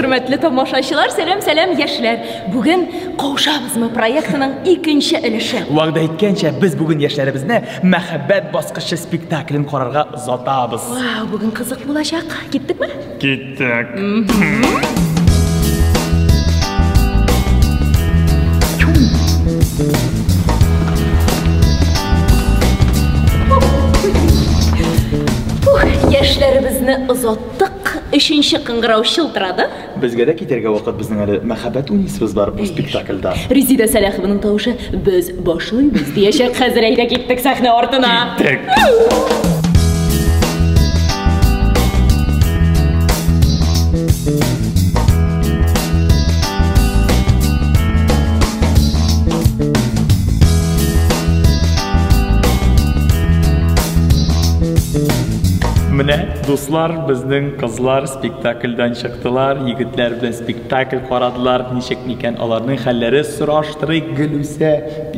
hürmetli tomoshachilar, selam yaşlar. Bugün Qovuşabızmı proyektinin ikinci ilişi. Vaqda etkençe biz bugün yaşlarimizni Muhabbat bosqichi spektaklini qarorga uzatamiz. Wow, bugün qiziq bo'lacak. Gittik mi? Gittik. Yaşlarimizni uzattık. Üçüncü qing'irov shiltiradi. Bizga da keterga vaqt bizning hali Muhabbat o'ynaysiz bor bu spektaklda. Rezida Salaxovaning tovushi biz boshlaymiz deyishib hazirayda ketdik sahna ortuna. Gittik. Mine dostlar, bizning qizlar spektakldan chiqdilar, yigitlar bilan spektakl qaradılar. Nechik ekan ularning hallari surashtirik Gulusa.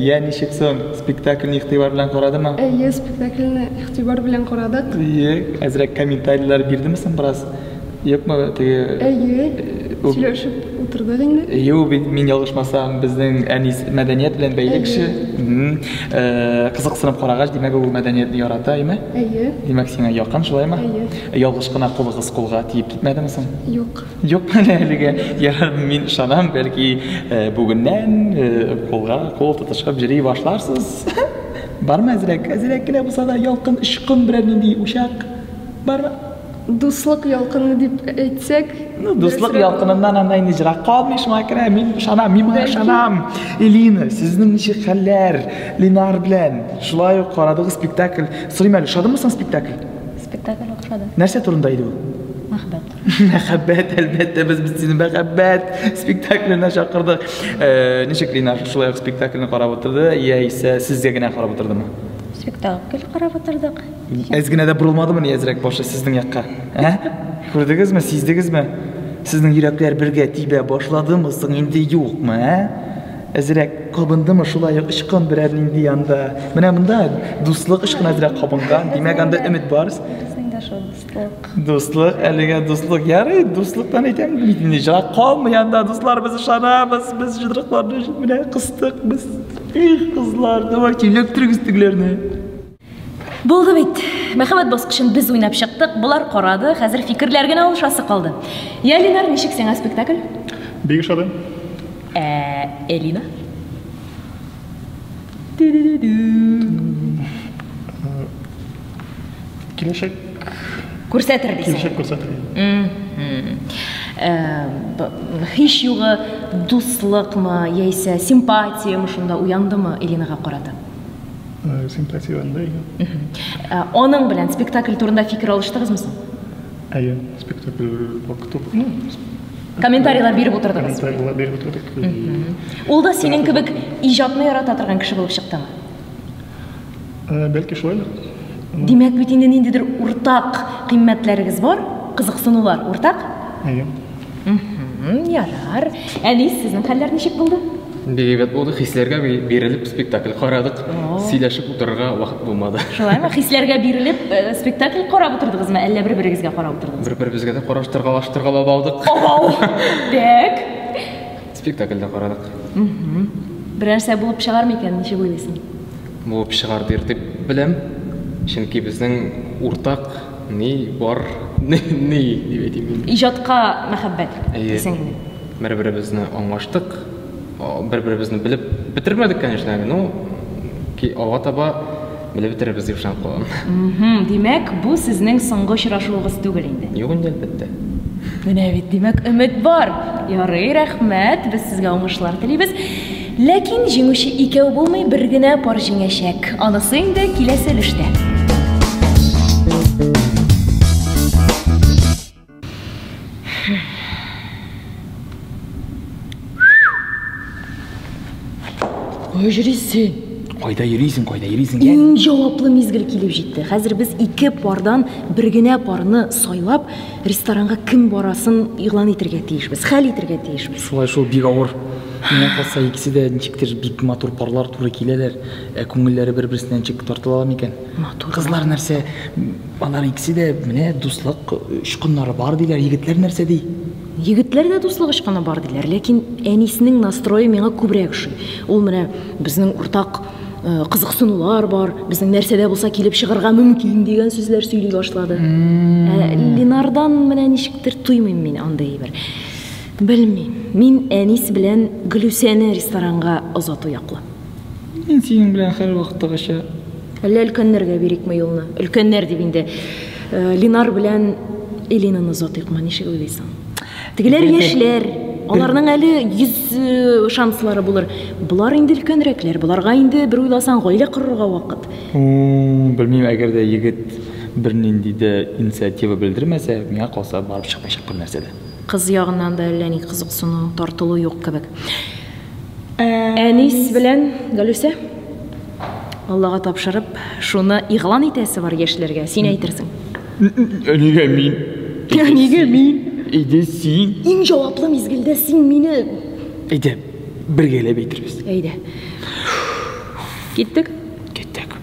Ya nechiksan spektaklni ixtibor bilan qaradimi? Spektaklni ixtibor bilan qaradik. Azrak kommentariyalar berdimisan biroz? Yo'qmi? Сөйләшеп утырдык инде. Yo'q, men yolg'ishmasam bizning Anis madaniyat bilan baylik kishi. Qiziqsinib qarag'ach, demak u madaniyatni yarataymi? Demak senga yoqqan shulaymi? Yolg'ishqina qo'lg'iz qo'lga tiyib ketmadimi sen? Yo'q. Yo'q, mana haliga yaram men ishonam, balki bugundan qo'lga qo'l tutishib jiray boshlarsiz. Barmi azrakkina bo'lsa-da yolqin ishqin bilan nindi o'shaq. Barmi? Дуслык ялкыны дип әйтсәк, дуслык ялкыныннан андай ниҗра калмыш макра, мин ышанам. Элина, сезнең ничек хәлләр? Ленар белән шулай ук карадыгыз спектакль. Сорыйм әле, ошадымы син спектакль? Спектакль ошады. Нәрсә турында иде ул? Мәхәббәт. Мәхәббәт, әлбәттә без сине мәхәббәт спектакленә чакырдык. Ничек Ленар шулай ук спектакльне карап утырды, яисә сезгә генә карап утырдымы? Спектакль карап утырдык. Әзгенәдә бурылмадымы ни әзрәк башы сезнең якка? Күрдегезме, сиздегезме? Сезнең йөрәкләр бергә тибә башладымы, соң инде юкмы, Әзрәк кабындымы шулай ук ишкын берәр нинди янда. Менә монда дуслык ишкын әзрәк кабынган. Димәк анда өмет бар. Дуслык, әлегә дуслык. Ярый, дуслыктан әйтәм, мин җыра калмый янда дуслар без ышанабыз, без җыдрыкларны менә кыстык biz. Кызлар, давай электrik тегеләрне. Булды бит. Мәхәббәт баскычын без уйнап чыктык. Булар карады, хәзер фикерләр генә алышасы калды. Я Ленар, ничек сиңа спектакль? Бик шады. Элина. Килешек. Күрсәтер дисең. Килешек күрсәтер. Һич югы дуслыкмы, яисә симпатиямы шунда уяндымы Элинага карата? Симпатия анда. Оның белән спектакль турында фикер алыштыгызмы соң? Спектакль вакыты. Комментарийлар биреп утырдыгыз. Комментарийлар биреп утырдык. Ул да синең кебек иҗатны ярата торган кеше булып чыктымы? Бәлки шулай. Димәк бит инде ниндидер уртак кыйммәтләрегез бар, кызыксынулар уртак? Ярар. Әнис, сезнең хәлләр ничек булды? Бигәт булды, хисләргә бирелеп спектакль карадык. Сөйләшеп утырырга вакыт булмады. Шулаймы? Хисләргә бирелеп спектакль карап утырдыгызмы, әллә бер-берегезгә карап утырдыгызмы? Бер-беребезгә дә караштыргалаштыргалап алдык. Дәк. Спектакльдә карадык. Берәрсә булып чыгармы икән, ничек уйлыйсың? Булып чыгардыр дип беләм. Чөнки безнең уртак ни бар, ни дип әйтим. Иҗатка мәхәббәт дисең инде. Бер-беребезне аңлаштык. Бер-беребезне белеп битермәдек, конечно, но ки ава таба белеп битербез дип ышанып калам. Димәк, бу сезнең соңгы очрашуыгыз түгел инде. Юк инде, әлбәттә. Менә бит, димәк, өмет бар. Ярый, рәхмәт, без сезгә уңышлар телибез. Ләкин җиңүче икәү булмый, бер генә пар җиңәчәк. Анысы инде киләсе өлештә. Кайда йөрисең? Иң җаваплы мизгел килеп җитте. Хәзер без ике пардан бер генә парны сайлап, ресторанга кем барасын игълан итәргә тиешбез, хәл итәргә тиешбез. Шулай шул бик авыр. Менә калса икесе дә ничектер бик матур парлар туры киләләр. Күңелләре бер-берсеннән ничек тартыла микән? Кызлар нәрсә? Алар икесе дә менә дуслык ышкыннары бар диләр, егетләр нәрсә ди? егетләр дә дуслык ышканы бар диләр, ләкин әнисенең настрое миңа күбрәк ошый. Ул менә безнең уртак кызыксынулар бар, безнең нәрсәдә булса килеп чыгарга мөмкин дигән сүзләр сөйли башлады. Линардан менә ничектер туймыйм мин андай бер. Белмим. Мин әнис белән Гөлүсәне ресторанга озату яклы. Мин синең белән һәр вакыттагыча. Әллә өлкәннәргә бирикме юлны? Өлкәннәр дип инде Линар белән Элинаны озатыйкмы, ничек уйлыйсың? Тегеләр яшьләр, аларның әле 100 шанслары булыр. Булар инде өлкәнрәкләр, буларга инде бер уйласаң гаилә корырга вакыт. Белмим, әгәр дә егет бер нинди дә инициатива белдермәсә, миңа калса барып чыкмайчак бер нәрсәдә. Кыз ягыннан да әллә ни кызыксыну, тартылу юк кебек. Әнис белән Гөлүсә Аллага тапшырып, шуны игълан итәсе бар яшьләргә. Син әйтерсең. Нигә мин? Нигә мин? Әйдә син. Иң җаваплы мизгелдә син мине. Әйдә, бергәләп әйтербез. Әйдә. Киттек? Киттек.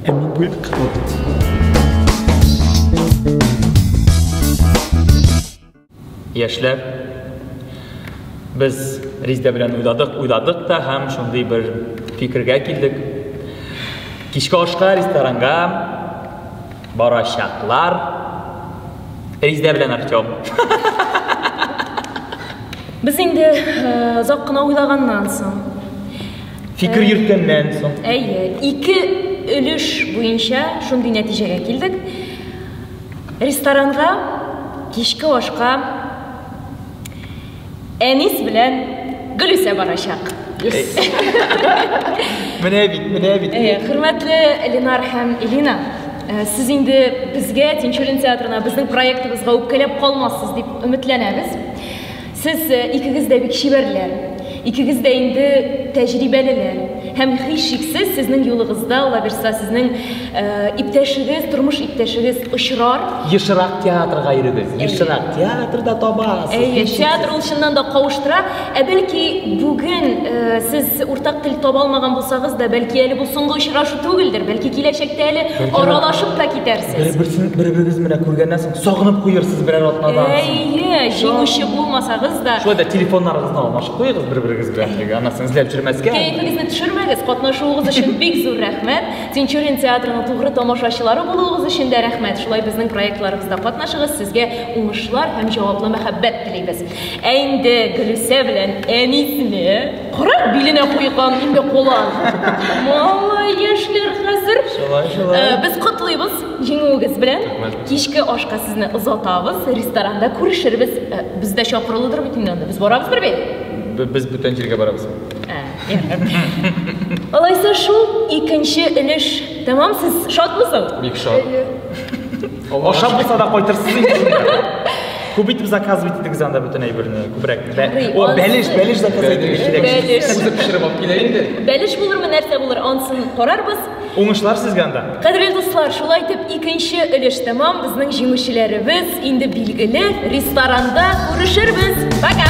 Әмин булдык. Яшьләр, без Резидә белән уйладык та һәм шундый бер фикергә килдек. Кичке ашка ресторанга барачаклар. Резидә белән Артем. Без инде озак кына уйлаганнан соң, Фикер йөрткәннән соң. әйе, 2 өлеш буенча шундый нәтиҗәгә килдек. Ресторанга кичке ашка Әнис белән Гөлүсә барачак. Менә бит. Хөрмәтле Линар һәм Элина, сез инде безгә Тинчурин театрына безнең проектыбызга үпкәләп калмассыз дип өметләнәбез. Сез икегез дә бик шибәрләр, икегез дә инде тәҗрибәлеләр. Һәм һичшиксез сезнең юлыгызда ала бирсә сезнең иптәшегез, тормыш иптәшегез очрар. Ешрак театрга йөрегез. Ешрак театрда табасыз. Театр ул чыннан да кавыштыра. Бәлки бүген сез уртак тел таба алмаган булсагыз да, бәлки әле бу соңгы очрашу түгелдер. Бәлки киләчәктә әле аралашып та китәрсез. Бер-берегез менә күргәннән соң сагынып куерсыз берәр атнадан. Әйе, җиңүче булмасагыз да. Шулай да телефоннарыгызны алмашып куегыз бер-берегез белән. Анасын эзләп йөрмәскә. Кәефегезне төшермәгез, катнашуыгыз өчен бик зур рәхмәт. Тинчурин театрының тугры тамашачылары булуыгыз өчен дә рәхмәт. Шулай безнең проектларыбызда катнашыгыз, сезгә уңышлар һәм җаваплы мәхәббәт телибез. Инде Гөлүсә белән Әнисне кара биленә куйган инде кулан. Малай яшьләр хәзер. Шулай. Без котлыйбыз җиңүегез белән. Кичке ашка сезне озатабыз, ресторанда күрешербез. Бездә чакырылыдыр бит инде. Без барабыз бер бит. Без бүтән җиргә барабыз. Алайса шул икенче өлеш. Тамам, сез шатмысыз? Бик шат. Ашап булса да кайтырсыз инде. Күп итеп заказ битдегез анда бүтән әйберне. Күбрәк. О, бәлеш заказ итеп. Үзі пішіріп алып келейін де. Бәлеш булырмы, нәрсә булыр, ансын карарбыз. Уңышлар сезгә анда. Кадерле дуслар, шулай итеп икенче өлеш тамам, безнең җиңүчеләребез инде билгеле, ресторанда күрешербез. Пока.